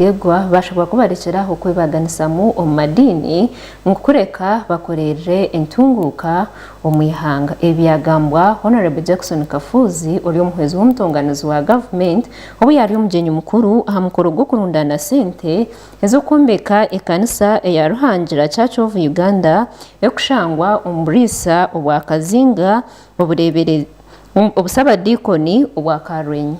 Gegwa bashobora kubarekeraho kwibaganisamu omumadini nkukureka bakoreje entunguka omwihanga ebyagambwa Honorable Jackson Kafuzi uri omuhezi w'umutonganizi wa government obu yari omugenyi mukuru aha mukoro gwo kurundana sente ezokumbeka ekanisa eya Ruhangira Church of Uganda ekushangwa omurisa obwa Kazinga oburebere obusabadikoni obwa Karwenyi.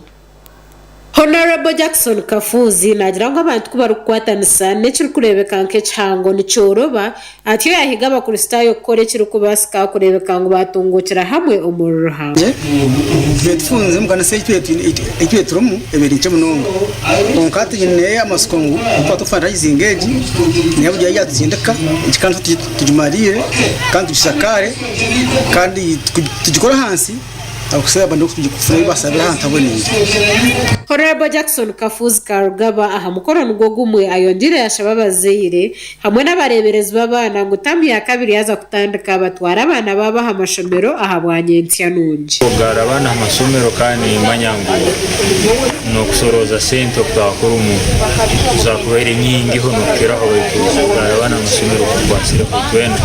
Honorable Jackson Kafuzi nagira ngo abantu kubarukwatanisa n'ekiri kurebeka nk'ekihango nicyoroba atiyo yahiga abakristayo kukora ekiri kubasika kurebeka ngo batungukira hamwe omuri Ruhango tufunze mukanisa ekyeturumu eberinche munonga onkati nyine amasiko ngo pato fundraising age nyabo yatindeka ikikantu tujumarire kandi tushakare kandi tugikora hansi akusaba bando kujikufuna basabira hantaboneye. Honorable Jackson Kafuzi Karugaba aha mukorano gwo gumwe ayondire yashababazeire hamwe n'abareberezi babana ngo tamu ya kabiri yaza kutandika batwara abana baba amashomero aha bwanyentya nungi kugara abana amasomero kandi manyangu no kusoroza sente okutakora umuntu uzakubera nyingi ho nokeraho kugara abana amasomero kubasira kutwena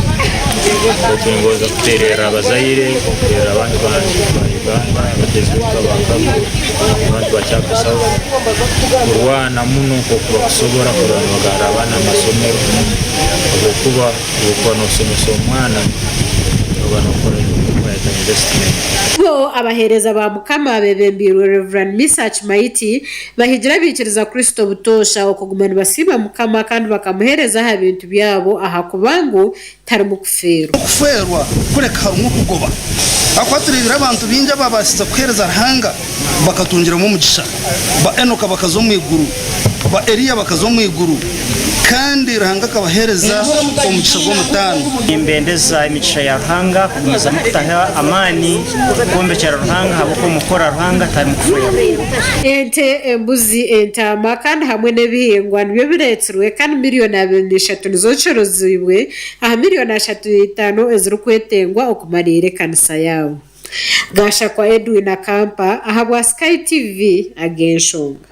ngoza kuterera abazaire kuterera abantu Uganda batezwe kabakabo abantu bachakasaho kurwana muno ko kubakusobora kurwana abana amasomero okuba ukono someso mwana abantu bakora investment bo abahereza ba mukama bebembiro Reverend Misach Maiti bahigira bikiriza Kristo butosha okugumana basiba mukama kandi bakamuhereza ha bintu byabo aha kubangu tari mu kuferwa kureka harumwe kugoba akwaturira abantu binja babasiza kuhereza Ruhanga bakatungira mu mugisha ba Enoka bakazo mu iguru ba Eliya bakazo mu iguru kandi Ruhanga kabahereza umugisha gwo mutano imbendeza imigisha ya Ruhanga kugumiza mukutaha amani kombe cya Ruhanga habuko mukora Ruhanga tari mukufera ente embuzi entama kandi hamwe n'ebihingwa nibyo biretsirwe kandi miliyoni 23 nizocorozibwe aha miliyoni 35 eziri kwetengwa okumarire kanisa yawo Gasha kwa Edwin Akampa aha bwa Sky TV agenshonga.